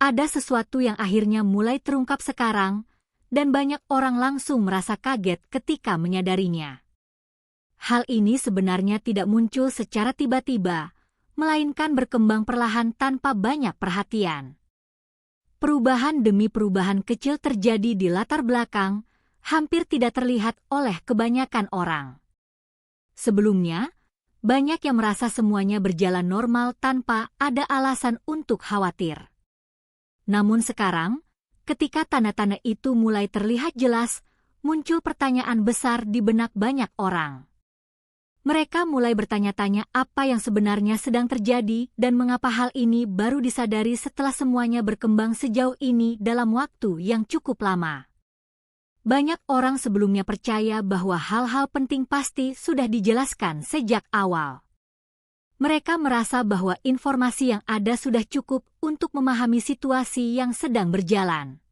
Ada sesuatu yang akhirnya mulai terungkap sekarang, dan banyak orang langsung merasa kaget ketika menyadarinya. Hal ini sebenarnya tidak muncul secara tiba-tiba, melainkan berkembang perlahan tanpa banyak perhatian. Perubahan demi perubahan kecil terjadi di latar belakang, hampir tidak terlihat oleh kebanyakan orang. Sebelumnya, banyak yang merasa semuanya berjalan normal tanpa ada alasan untuk khawatir. Namun sekarang, ketika tanda-tanda itu mulai terlihat jelas, muncul pertanyaan besar di benak banyak orang. Mereka mulai bertanya-tanya apa yang sebenarnya sedang terjadi dan mengapa hal ini baru disadari setelah semuanya berkembang sejauh ini dalam waktu yang cukup lama. Banyak orang sebelumnya percaya bahwa hal-hal penting pasti sudah dijelaskan sejak awal. Mereka merasa bahwa informasi yang ada sudah cukup untuk memahami situasi yang sedang berjalan.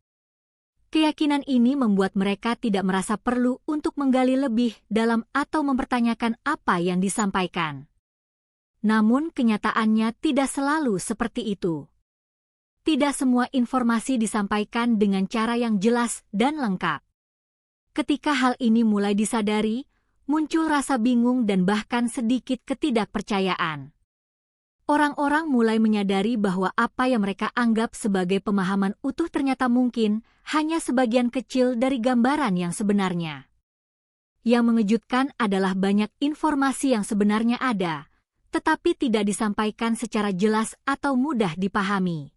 Keyakinan ini membuat mereka tidak merasa perlu untuk menggali lebih dalam atau mempertanyakan apa yang disampaikan. Namun kenyataannya tidak selalu seperti itu. Tidak semua informasi disampaikan dengan cara yang jelas dan lengkap. Ketika hal ini mulai disadari, muncul rasa bingung dan bahkan sedikit ketidakpercayaan. Orang-orang mulai menyadari bahwa apa yang mereka anggap sebagai pemahaman utuh ternyata mungkin hanya sebagian kecil dari gambaran yang sebenarnya. Yang mengejutkan adalah banyak informasi yang sebenarnya ada, tetapi tidak disampaikan secara jelas atau mudah dipahami.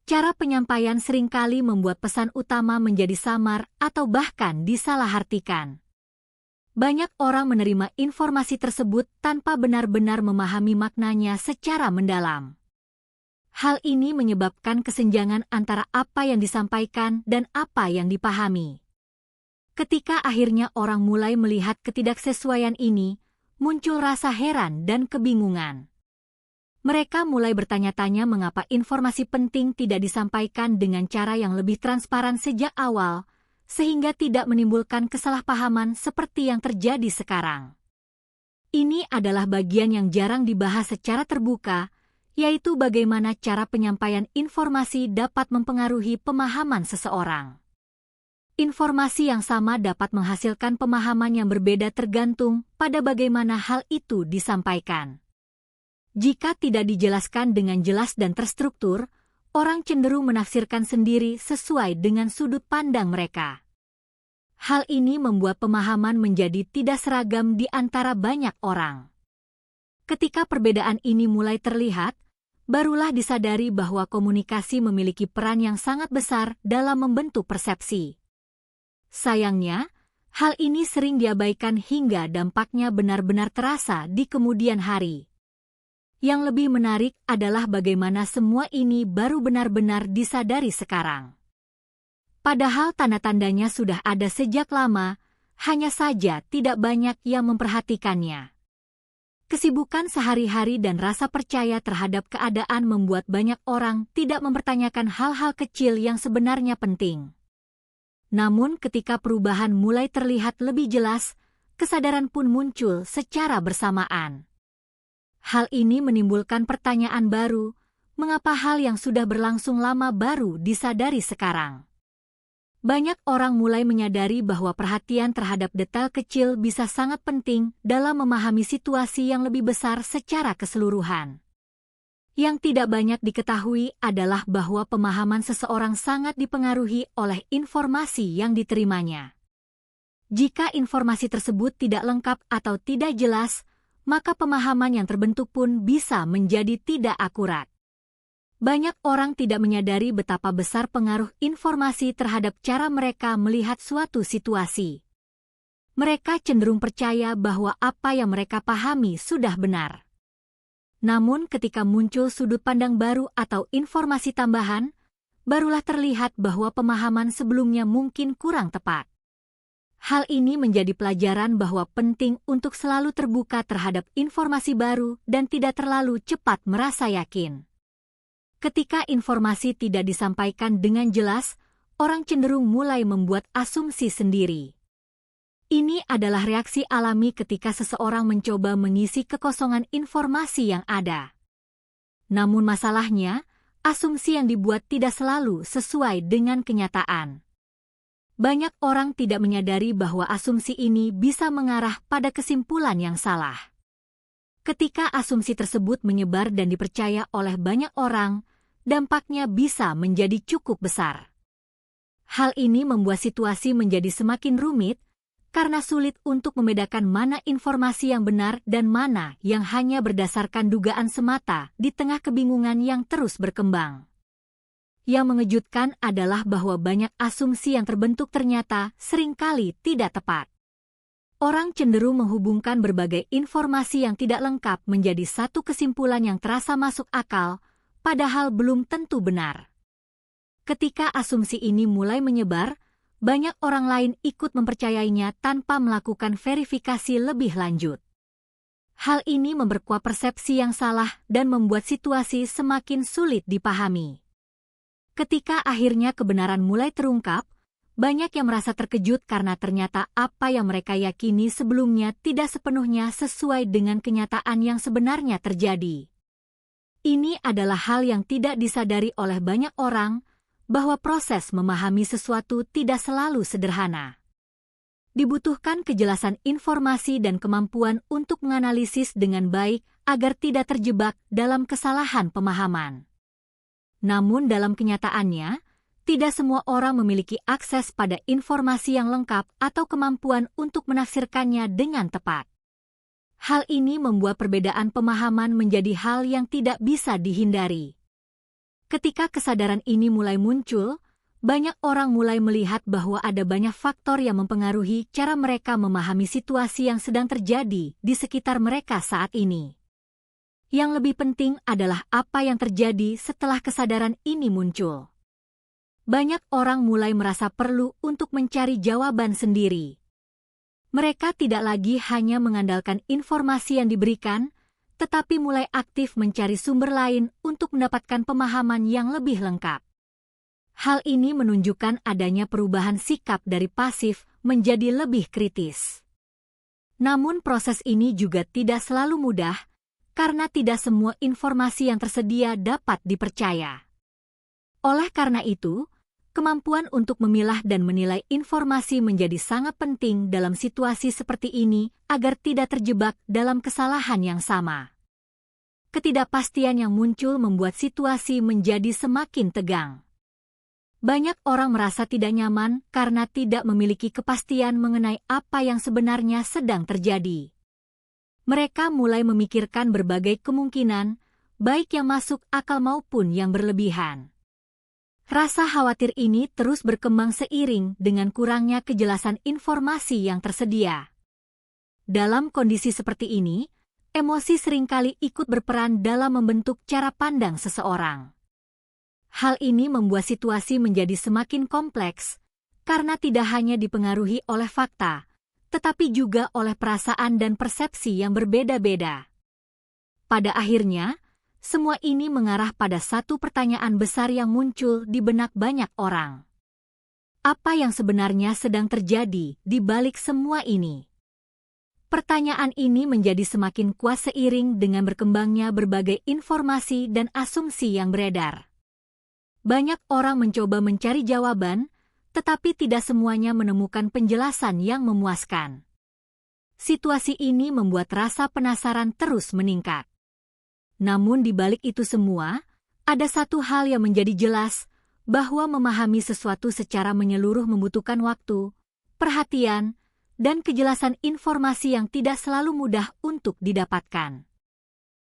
Cara penyampaian seringkali membuat pesan utama menjadi samar atau bahkan disalahartikan. Banyak orang menerima informasi tersebut tanpa benar-benar memahami maknanya secara mendalam. Hal ini menyebabkan kesenjangan antara apa yang disampaikan dan apa yang dipahami. Ketika akhirnya orang mulai melihat ketidaksesuaian ini, muncul rasa heran dan kebingungan. Mereka mulai bertanya-tanya mengapa informasi penting tidak disampaikan dengan cara yang lebih transparan sejak awal, sehingga tidak menimbulkan kesalahpahaman seperti yang terjadi sekarang. Ini adalah bagian yang jarang dibahas secara terbuka, yaitu bagaimana cara penyampaian informasi dapat mempengaruhi pemahaman seseorang. Informasi yang sama dapat menghasilkan pemahaman yang berbeda tergantung pada bagaimana hal itu disampaikan. Jika tidak dijelaskan dengan jelas dan terstruktur, orang cenderung menafsirkan sendiri sesuai dengan sudut pandang mereka. Hal ini membuat pemahaman menjadi tidak seragam di antara banyak orang. Ketika perbedaan ini mulai terlihat, barulah disadari bahwa komunikasi memiliki peran yang sangat besar dalam membentuk persepsi. Sayangnya, hal ini sering diabaikan hingga dampaknya benar-benar terasa di kemudian hari. Yang lebih menarik adalah bagaimana semua ini baru benar-benar disadari sekarang. Padahal tanda-tandanya sudah ada sejak lama, hanya saja tidak banyak yang memperhatikannya. Kesibukan sehari-hari dan rasa percaya terhadap keadaan membuat banyak orang tidak mempertanyakan hal-hal kecil yang sebenarnya penting. Namun ketika perubahan mulai terlihat lebih jelas, kesadaran pun muncul secara bersamaan. Hal ini menimbulkan pertanyaan baru, mengapa hal yang sudah berlangsung lama baru disadari sekarang? Banyak orang mulai menyadari bahwa perhatian terhadap detail kecil bisa sangat penting dalam memahami situasi yang lebih besar secara keseluruhan. Yang tidak banyak diketahui adalah bahwa pemahaman seseorang sangat dipengaruhi oleh informasi yang diterimanya. Jika informasi tersebut tidak lengkap atau tidak jelas, maka pemahaman yang terbentuk pun bisa menjadi tidak akurat. Banyak orang tidak menyadari betapa besar pengaruh informasi terhadap cara mereka melihat suatu situasi. Mereka cenderung percaya bahwa apa yang mereka pahami sudah benar. Namun ketika muncul sudut pandang baru atau informasi tambahan, barulah terlihat bahwa pemahaman sebelumnya mungkin kurang tepat. Hal ini menjadi pelajaran bahwa penting untuk selalu terbuka terhadap informasi baru dan tidak terlalu cepat merasa yakin. Ketika informasi tidak disampaikan dengan jelas, orang cenderung mulai membuat asumsi sendiri. Ini adalah reaksi alami ketika seseorang mencoba mengisi kekosongan informasi yang ada. Namun masalahnya, asumsi yang dibuat tidak selalu sesuai dengan kenyataan. Banyak orang tidak menyadari bahwa asumsi ini bisa mengarah pada kesimpulan yang salah. Ketika asumsi tersebut menyebar dan dipercaya oleh banyak orang, dampaknya bisa menjadi cukup besar. Hal ini membuat situasi menjadi semakin rumit karena sulit untuk membedakan mana informasi yang benar dan mana yang hanya berdasarkan dugaan semata di tengah kebingungan yang terus berkembang. Yang mengejutkan adalah bahwa banyak asumsi yang terbentuk ternyata seringkali tidak tepat. Orang cenderung menghubungkan berbagai informasi yang tidak lengkap menjadi satu kesimpulan yang terasa masuk akal, padahal belum tentu benar. Ketika asumsi ini mulai menyebar, banyak orang lain ikut mempercayainya tanpa melakukan verifikasi lebih lanjut. Hal ini memperkuat persepsi yang salah dan membuat situasi semakin sulit dipahami. Ketika akhirnya kebenaran mulai terungkap, banyak yang merasa terkejut karena ternyata apa yang mereka yakini sebelumnya tidak sepenuhnya sesuai dengan kenyataan yang sebenarnya terjadi. Ini adalah hal yang tidak disadari oleh banyak orang, bahwa proses memahami sesuatu tidak selalu sederhana. Dibutuhkan kejelasan informasi dan kemampuan untuk menganalisis dengan baik agar tidak terjebak dalam kesalahan pemahaman. Namun dalam kenyataannya, tidak semua orang memiliki akses pada informasi yang lengkap atau kemampuan untuk menafsirkannya dengan tepat. Hal ini membuat perbedaan pemahaman menjadi hal yang tidak bisa dihindari. Ketika kesadaran ini mulai muncul, banyak orang mulai melihat bahwa ada banyak faktor yang mempengaruhi cara mereka memahami situasi yang sedang terjadi di sekitar mereka saat ini. Yang lebih penting adalah apa yang terjadi setelah kesadaran ini muncul. Banyak orang mulai merasa perlu untuk mencari jawaban sendiri. Mereka tidak lagi hanya mengandalkan informasi yang diberikan, tetapi mulai aktif mencari sumber lain untuk mendapatkan pemahaman yang lebih lengkap. Hal ini menunjukkan adanya perubahan sikap dari pasif menjadi lebih kritis. Namun proses ini juga tidak selalu mudah, karena tidak semua informasi yang tersedia dapat dipercaya. Oleh karena itu, kemampuan untuk memilah dan menilai informasi menjadi sangat penting dalam situasi seperti ini agar tidak terjebak dalam kesalahan yang sama. Ketidakpastian yang muncul membuat situasi menjadi semakin tegang. Banyak orang merasa tidak nyaman karena tidak memiliki kepastian mengenai apa yang sebenarnya sedang terjadi. Mereka mulai memikirkan berbagai kemungkinan, baik yang masuk akal maupun yang berlebihan. Rasa khawatir ini terus berkembang seiring dengan kurangnya kejelasan informasi yang tersedia. Dalam kondisi seperti ini, emosi seringkali ikut berperan dalam membentuk cara pandang seseorang. Hal ini membuat situasi menjadi semakin kompleks, karena tidak hanya dipengaruhi oleh fakta, tetapi juga oleh perasaan dan persepsi yang berbeda-beda. Pada akhirnya, semua ini mengarah pada satu pertanyaan besar yang muncul di benak banyak orang. Apa yang sebenarnya sedang terjadi di balik semua ini? Pertanyaan ini menjadi semakin kuat seiring dengan berkembangnya berbagai informasi dan asumsi yang beredar. Banyak orang mencoba mencari jawaban, tetapi tidak semuanya menemukan penjelasan yang memuaskan. Situasi ini membuat rasa penasaran terus meningkat. Namun di balik itu semua, ada satu hal yang menjadi jelas, bahwa memahami sesuatu secara menyeluruh membutuhkan waktu, perhatian, dan kejelasan informasi yang tidak selalu mudah untuk didapatkan.